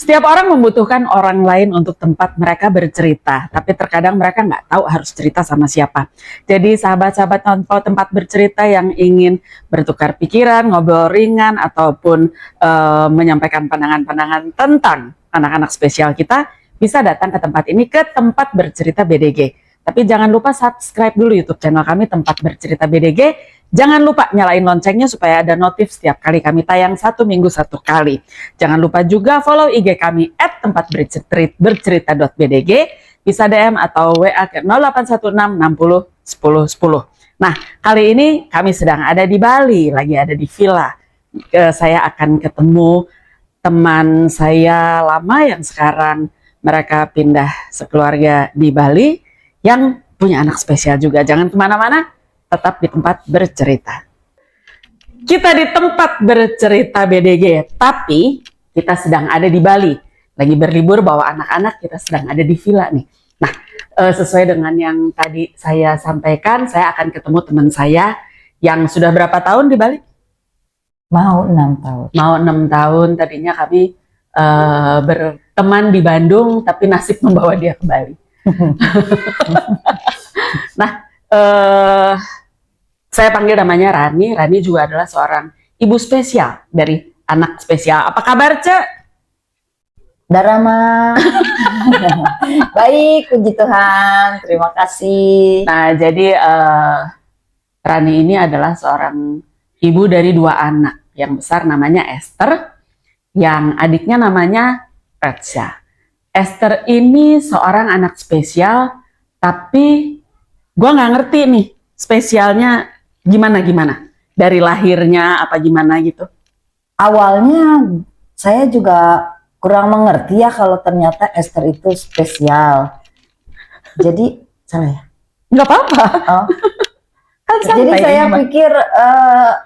Setiap orang membutuhkan orang lain untuk tempat mereka bercerita, tapi terkadang mereka nggak tahu harus cerita sama siapa. Jadi sahabat-sahabat Nonpo tempat bercerita yang ingin bertukar pikiran, ngobrol ringan, ataupun menyampaikan pandangan-pandangan tentang anak-anak spesial kita, bisa datang ke tempat ini, ke tempat bercerita BDG. Tapi jangan lupa subscribe dulu YouTube channel kami Tempat Bercerita BDG. Jangan lupa nyalain loncengnya supaya ada notif setiap kali kami tayang 1 minggu 1 kali. Jangan lupa juga follow IG kami @tempatbercerita.bdg. Bisa DM atau WA ke 0816 60 10 10. Nah, kali ini kami sedang ada di Bali, lagi ada di villa. Saya akan ketemu teman saya lama yang sekarang mereka pindah sekeluarga di Bali, yang punya anak spesial juga. Jangan kemana-mana, tetap di Tempat Bercerita. Kita di Tempat Bercerita BDG, tapi kita sedang ada di Bali. Lagi berlibur bawa anak-anak, kita sedang ada di villa nih. Nah, sesuai dengan yang tadi saya sampaikan, saya akan ketemu teman saya yang sudah berapa tahun di Bali? Mau 6 tahun. Mau 6 tahun, tadinya kami berteman di Bandung, tapi nasib membawa dia ke Bali. Nah, saya panggil namanya Rani. Rani juga adalah seorang ibu spesial dari anak spesial. Apa kabar, Cek? Darama. Baik, puji Tuhan. Terima kasih. Nah, jadi Rani ini adalah seorang ibu dari 2 anak. Yang besar namanya Esther, yang adiknya namanya Retsya. Esther ini seorang anak spesial, tapi gue nggak ngerti nih spesialnya gimana dari lahirnya apa gimana gitu. Awalnya saya juga kurang mengerti ya kalau ternyata Esther itu spesial. Jadi salah ya? Nggak apa-apa. Oh. Kan Jadi saya ini, pikir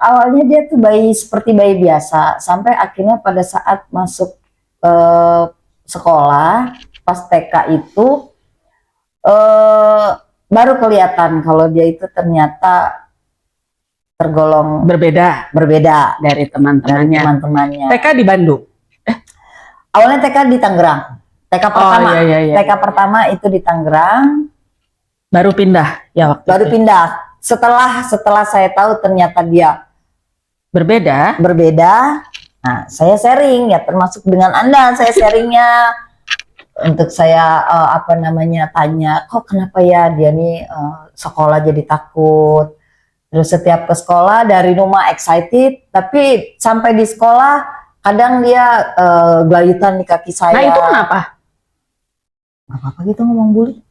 awalnya dia tuh bayi seperti bayi biasa, sampai akhirnya pada saat masuk sekolah pas TK itu baru kelihatan kalau dia itu ternyata tergolong berbeda dari teman-temannya. TK di Bandung. Awalnya TK di Tangerang. TK pertama. Iya. TK pertama itu di Tangerang. Baru pindah ya waktu Baru itu. pindah. Setelah saya tahu ternyata dia berbeda. Nah, saya sharing ya, termasuk dengan Anda, saya sharingnya untuk saya tanya, kok kenapa ya dia nih sekolah jadi takut. Terus setiap ke sekolah dari rumah excited, tapi sampai di sekolah kadang dia gelayutan di kaki saya. Nah, itu kenapa? Gak apa-apa gitu ngomong bully.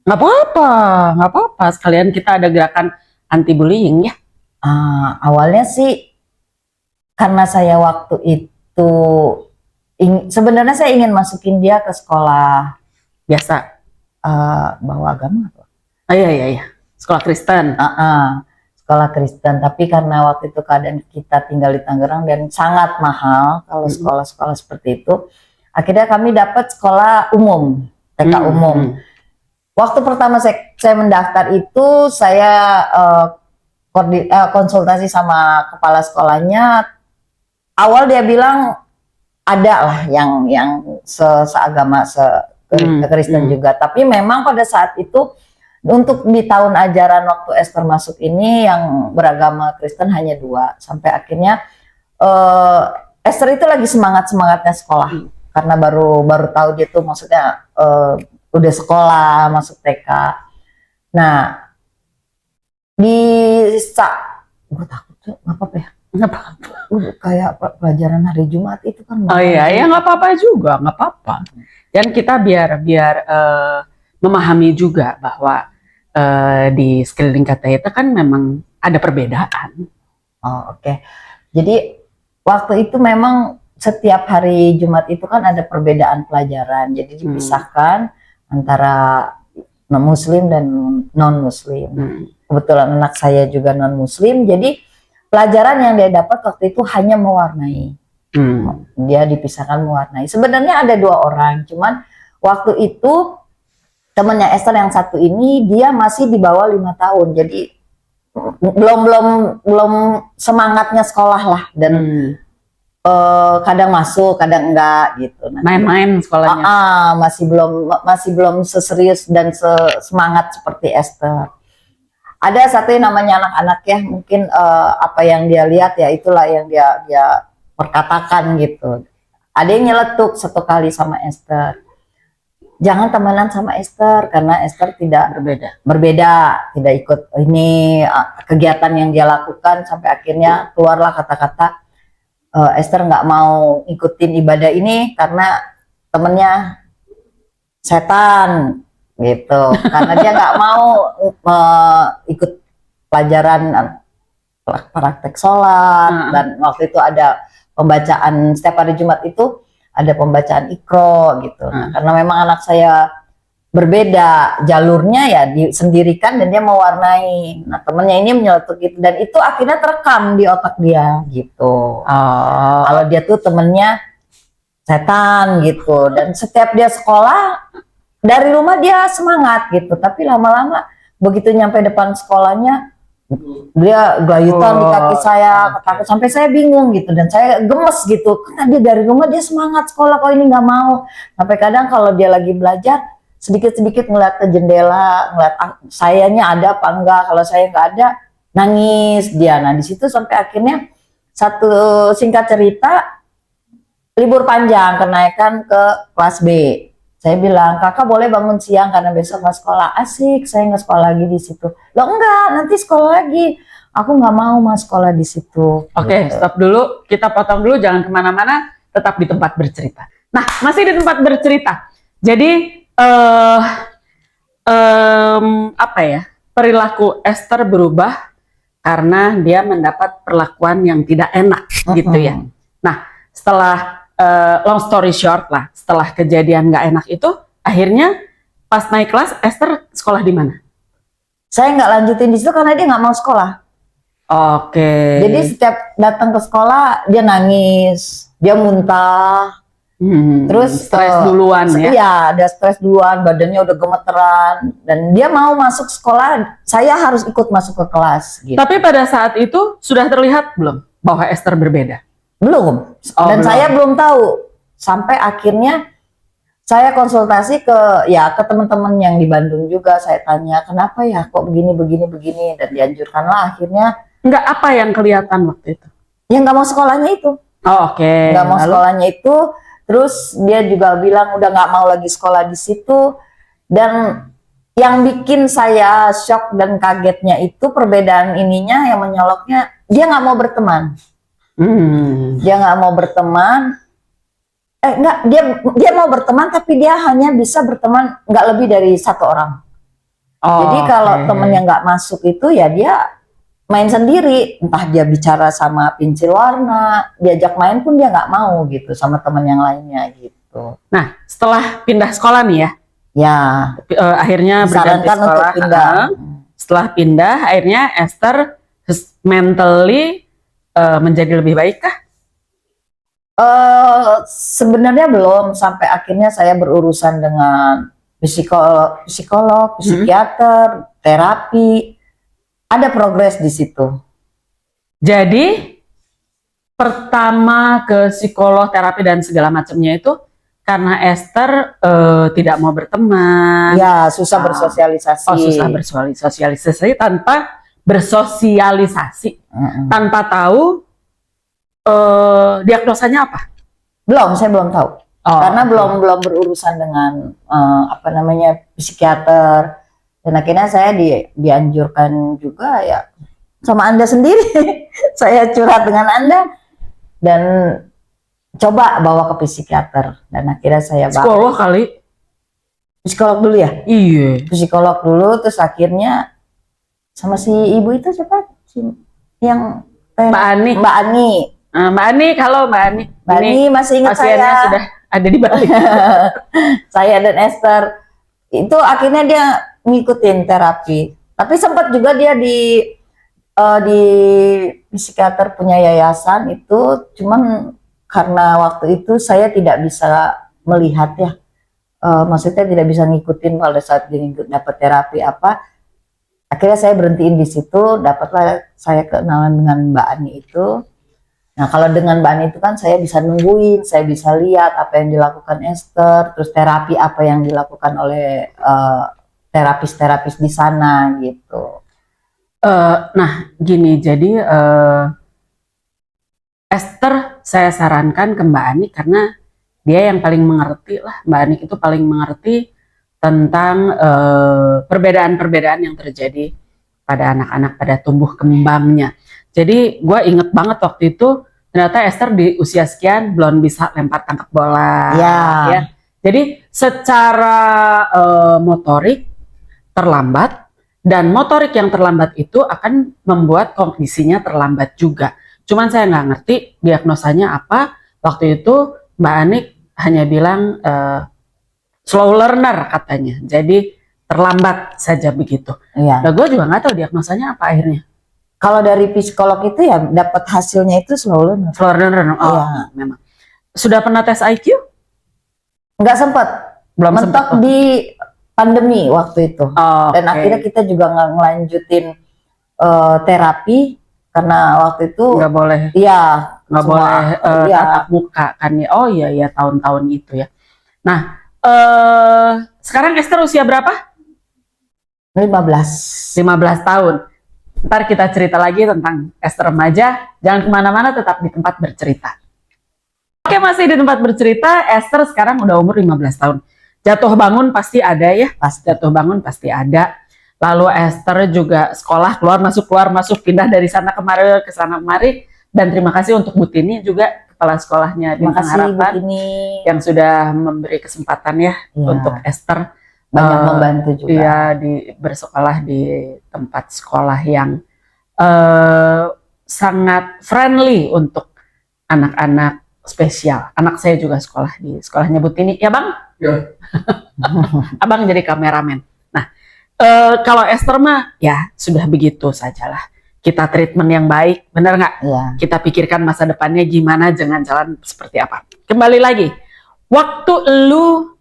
Nggak apa-apa. Sekalian kita ada gerakan anti bullying ya. Awalnya sih karena saya waktu itu sebenarnya saya ingin masukin dia ke sekolah Biasa. Bawa agama apa? Iya. Sekolah Kristen. Sekolah Kristen. Tapi karena waktu itu keadaan kita tinggal di Tangerang dan sangat mahal kalau sekolah-sekolah seperti itu, akhirnya kami dapat sekolah umum, TK umum. Waktu pertama saya mendaftar itu saya konsultasi sama kepala sekolahnya. Awal dia bilang ada lah yang seagama Kristen juga. Tapi memang pada saat itu untuk di tahun ajaran waktu Esther masuk ini yang beragama Kristen hanya 2. Sampai akhirnya Esther itu lagi semangatnya sekolah karena baru tahu dia tuh maksudnya udah sekolah, masuk TK. Nah, gue takut tuh, nggak apa-apa ya? Nggak apa-apa. Kayak pelajaran hari Jumat itu kan. Oh iya, ya nggak apa-apa juga, nggak apa-apa. Dan kita biar memahami juga bahwa di sekeliling kata itu kan memang ada perbedaan. Oh, oke. Jadi waktu itu memang setiap hari Jumat itu kan ada perbedaan pelajaran. Jadi dipisahkan antara non-muslim dan non-muslim. Kebetulan anak saya juga non-muslim, jadi pelajaran yang dia dapat waktu itu hanya mewarnai. Dia dipisahkan mewarnai. Sebenarnya ada 2 orang, cuman waktu itu temannya Esther yang satu ini dia masih di bawah 5 tahun, jadi belum semangatnya sekolah lah. Dan kadang masuk, kadang enggak gitu. Nah, Main-main sekolahnya. masih belum seserius dan semangat seperti Esther. Ada satu yang namanya anak-anak ya, mungkin apa yang dia lihat ya itulah yang dia perkatakan gitu. Ada yang nyeletuk satu kali sama Esther. Jangan temenan sama Esther karena Esther tidak berbeda, tidak ikut ini kegiatan yang dia lakukan, sampai akhirnya keluarlah kata-kata Esther nggak mau ikutin ibadah ini karena temennya setan gitu, karena dia nggak mau ikut pelajaran praktek sholat. Dan waktu itu ada pembacaan setiap hari Jumat itu ada pembacaan Iqra gitu. Nah, karena memang anak saya berbeda jalurnya ya, disendirikan dan dia mewarnai. Nah, temennya ini menyeletuk itu dan itu akhirnya terekam di otak dia gitu. Kalau dia tuh temennya setan gitu, dan setiap dia sekolah dari rumah dia semangat gitu, tapi lama-lama begitu nyampe depan sekolahnya dia gelayutan di kaki saya, takut sampai saya bingung gitu, dan saya gemes gitu karena dia dari rumah dia semangat sekolah, kok ini nggak mau. Sampai kadang kalau dia lagi belajar sedikit-sedikit ngeliat ke jendela, ngeliat sayanya ada apa enggak, kalau saya nggak ada nangis dia. Nah di situ sampai akhirnya satu singkat cerita, libur panjang kenaikan ke kelas B. Saya bilang, kakak boleh bangun siang karena besok nggak sekolah. Asik, saya nggak sekolah lagi di situ. Loh enggak, nanti sekolah lagi. Aku nggak mau mas sekolah di situ. Oke, stop dulu. Kita potong dulu, jangan kemana-mana. Tetap di tempat bercerita. Nah, masih di tempat bercerita. Jadi, apa ya? Perilaku Esther berubah karena dia mendapat perlakuan yang tidak enak, gitu ya. Nah, setelah long story short lah, setelah kejadian nggak enak itu, akhirnya pas naik kelas, Esther sekolah di mana? Saya nggak lanjutin di situ karena dia nggak mau sekolah. Oke. Jadi setiap datang ke sekolah dia nangis, dia muntah, terus stres duluan ya? Iya, ada stres duluan, badannya udah gemeteran, dan dia mau masuk sekolah, saya harus ikut masuk ke kelas. Gitu. Tapi pada saat itu sudah terlihat belum bahwa Esther berbeda? Belum, dan belum. Saya belum tahu sampai akhirnya saya konsultasi ke teman-teman yang di Bandung juga. Saya tanya kenapa ya kok begini dan dianjurkanlah akhirnya. Nggak, apa yang kelihatan waktu itu? Ya nggak mau sekolahnya itu. Oke. Nggak mau sekolahnya itu, terus dia juga bilang udah nggak mau lagi sekolah di situ. Dan yang bikin saya shock dan kagetnya itu perbedaan ininya, yang menyoloknya dia nggak mau berteman. Dia nggak mau berteman, dia mau berteman tapi dia hanya bisa berteman nggak lebih dari satu orang. Jadi kalau temennya nggak masuk itu ya dia main sendiri, entah dia bicara sama pensil warna, diajak main pun dia nggak mau gitu sama teman yang lainnya gitu. Nah setelah pindah sekolah nih ya, akhirnya berganti sekolah. Untuk pindah. Setelah pindah, akhirnya Esther mentally menjadi lebih baik kah? Sebenarnya belum, sampai akhirnya saya berurusan dengan psikolog, psikiater, terapi, ada progres di situ. Jadi pertama ke psikolog, terapi dan segala macamnya itu karena Esther tidak mau berteman. Ya, susah bersosialisasi. Susah bersosialisasi tanpa bersosialisasi, tanpa tahu diagnosanya apa? Belum, saya belum tahu. Karena belum berurusan dengan psikiater. Dan akhirnya saya dianjurkan juga ya sama Anda sendiri. Saya curhat dengan Anda dan coba bawa ke psikiater, dan akhirnya saya psikolog kali. Psikolog dulu ya? Iya. Psikolog dulu, terus akhirnya sama si ibu itu siapa? Yang Mbak Ani. Mbak Ani. Mbak Ani, kalau Mbak Ani. Mbak Ani masih ingat pasiennya saya. Sudah ada di Bali. Saya dan Esther itu akhirnya dia ngikutin terapi. Tapi sempat juga dia di psikiater punya yayasan itu, cuman karena waktu itu saya tidak bisa melihat ya. Maksudnya tidak bisa ngikutin pada saat dia dapat terapi apa. Akhirnya saya berhentiin di situ, dapatlah saya kenalan dengan Mbak Ani itu. Nah, kalau dengan Mbak Ani itu kan saya bisa nungguin, saya bisa lihat apa yang dilakukan Esther, terus terapi apa yang dilakukan oleh terapis-terapis di sana gitu. Nah, gini, jadi Esther saya sarankan ke Mbak Ani karena dia yang paling mengerti lah. Mbak Ani itu paling mengerti tentang perbedaan-perbedaan yang terjadi pada anak-anak pada tumbuh kembangnya. Jadi gue inget banget waktu itu ternyata Esther di usia sekian belum bisa lempar tangkap bola. Ya. Jadi secara motorik terlambat dan motorik yang terlambat itu akan membuat kognisinya terlambat juga. Cuman saya nggak ngerti diagnosanya apa. Waktu itu Mbak Anik hanya bilang slow learner katanya. Jadi terlambat saja begitu. Iya. Nah, gue juga nggak tahu diagnosanya apa akhirnya. Kalau dari psikolog itu ya dapat hasilnya itu slow learner. Slow learner. Oh, Iya. memang. Sudah pernah tes IQ? Nggak sempat. Belum Mentok sempat. di pandemi waktu itu. Dan akhirnya kita juga nggak ngelanjutin terapi karena waktu itu nggak boleh. Iya, Nggak boleh tatap muka kan ya. Oh iya ya tahun-tahun itu ya. Nah, sekarang Esther usia berapa? 15 tahun. Ntar kita cerita lagi tentang Esther remaja. Jangan kemana-mana, tetap di tempat bercerita. Oke, masih di tempat bercerita. Esther sekarang udah umur 15 tahun. Jatuh bangun pasti ada ya. Jatuh bangun pasti ada. Lalu Esther juga sekolah, keluar masuk, pindah dari sana kemari ke sana kemari. Dan terima kasih untuk Bu Tini juga, kepala sekolahnya di Harapan, yang sudah memberi kesempatan ya untuk Esther banyak membantu juga. Iya, bersekolah di tempat sekolah yang sangat friendly untuk anak-anak spesial. Anak saya juga sekolah di sekolahnya Bu Tini, ya Bang? Ya. Abang jadi kameramen. Nah, kalau Esther mah ya sudah begitu sajalah. Kita treatment yang baik, benar nggak? Ya. Kita pikirkan masa depannya gimana, jangan jalan seperti apa. Kembali lagi, waktu lu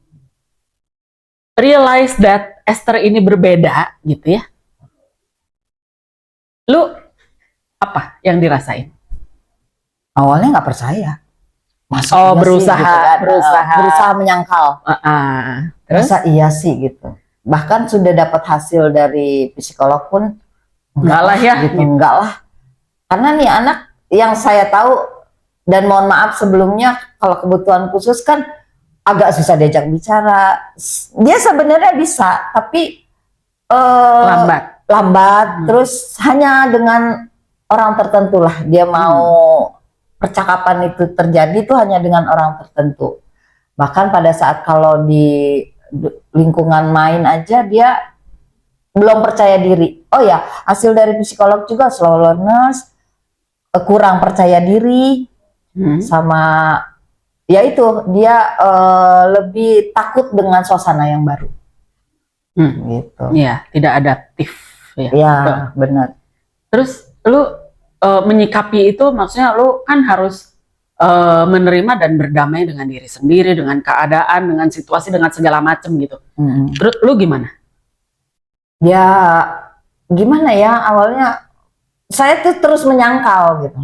realize that Esther ini berbeda gitu ya, lu apa yang dirasain? Awalnya nggak percaya. Masa berusaha menyangkal. Terus? Masa iya sih gitu. Bahkan sudah dapat hasil dari psikolog pun enggak lah ya gitu. Enggak lah. Karena nih anak yang saya tahu, dan mohon maaf sebelumnya kalau kebutuhan khusus kan agak susah diajak bicara. Dia sebenarnya bisa, tapi lambat. Terus hanya dengan orang tertentu lah dia mau percakapan itu terjadi tuh hanya dengan orang tertentu. Bahkan pada saat kalau di lingkungan main aja dia belum percaya diri. Oh ya, hasil dari psikolog juga slow learners, kurang percaya diri, sama ya itu dia lebih takut dengan suasana yang baru. Gitu. Iya, tidak adaptif ya. Iya, benar. Terus lu menyikapi itu maksudnya lu kan harus menerima dan berdamai dengan diri sendiri, dengan keadaan, dengan situasi, dengan segala macam gitu. Terus lu gimana? Ya gimana ya, awalnya saya tuh terus menyangkal gitu.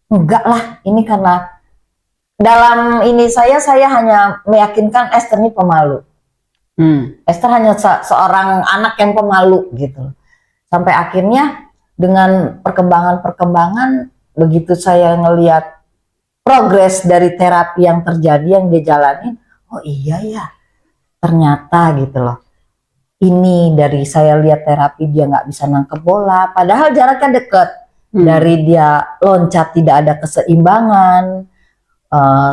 Enggak lah, ini karena dalam ini saya hanya meyakinkan Esther ini pemalu. Esther hanya seorang anak yang pemalu gitu. Sampai akhirnya dengan perkembangan begitu saya ngelihat progres dari terapi yang terjadi yang dia jalanin, oh iya ya ternyata gitu loh. Ini dari saya lihat terapi dia nggak bisa nangkep bola, padahal jaraknya deket. Dari dia loncat tidak ada keseimbangan,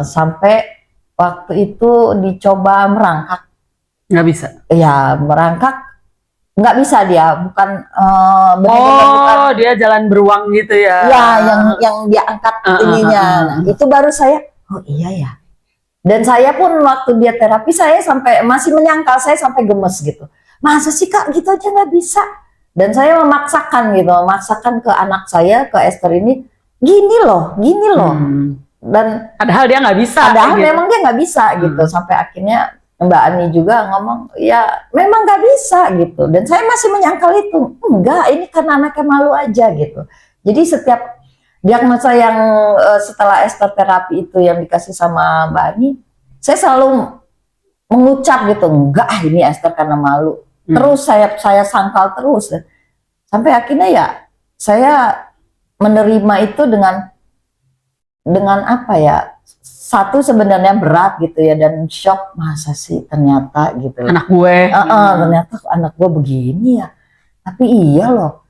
sampai waktu itu dicoba merangkak, nggak bisa. Ya merangkak nggak bisa dia, bukan bukan, dia jalan beruang gitu ya. Ya, yang dia angkat ininya. Nah, itu baru saya, oh iya ya. Dan saya pun waktu dia terapi saya sampai masih menyangkal, saya sampai gemes gitu. Masa sih Kak gitu aja nggak bisa? Dan saya memaksakan ke anak saya, ke Esther ini, gini loh. Dan padahal dia nggak bisa. Padahal memang dia nggak bisa gitu. Sampai akhirnya Mbak Ani juga ngomong, ya memang nggak bisa gitu. Dan saya masih menyangkal itu. Enggak, ini karena anaknya malu aja gitu. Jadi setiap diagnosa yang setelah Esther terapi itu yang dikasih sama Mbak Ani, saya selalu mengucap gitu, enggak ini Esther karena malu. Terus saya sangkal terus, sampai akhirnya ya saya menerima itu dengan apa ya? Satu sebenarnya berat gitu ya, dan shock, masa sih ternyata gitu. Anak gue. Ternyata anak gue begini ya. Tapi iya loh,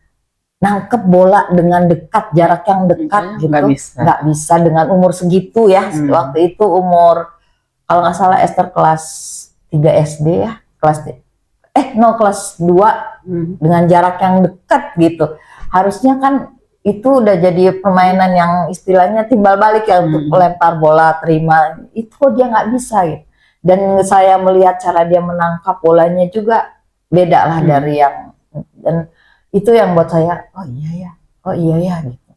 nangkep bola dengan dekat, jarak yang dekat gitu. Nggak bisa dengan umur segitu ya. Waktu itu umur, kalau nggak salah Esther kelas 3 SD ya, kelas 2, dengan jarak yang dekat gitu. Harusnya kan itu udah jadi permainan yang istilahnya timbal balik ya, untuk lempar bola, terima, itu dia nggak bisa gitu. Dan saya melihat cara dia menangkap bolanya juga beda lah dari yang, dan itu yang buat saya, oh iya ya gitu.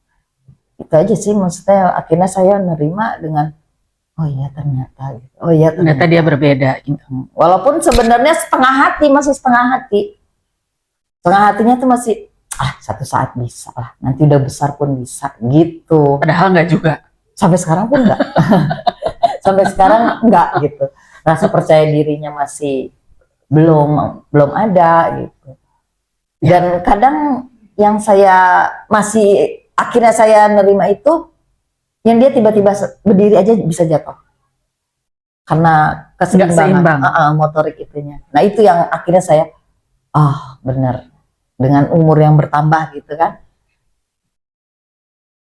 Itu aja sih, maksudnya akhirnya saya nerima dengan oh iya ternyata gitu. Oh iya ternyata dia berbeda gitu. Walaupun sebenarnya masih setengah hati. Setengah hatinya tuh masih satu saat bisa lah, nanti udah besar pun bisa gitu. Padahal nggak juga. Sampai sekarang pun nggak. Sampai sekarang nggak gitu. Rasa percaya dirinya masih belum ada gitu. Dan kadang yang saya masih akhirnya saya nerima itu, yang dia tiba-tiba berdiri aja bisa jatuh karena keseimbangan motorik itunya. Nah itu yang akhirnya saya bener, dengan umur yang bertambah gitu kan.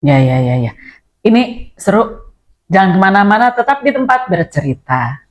Ya. Ini seru. Jangan kemana-mana, tetap di tempat bercerita.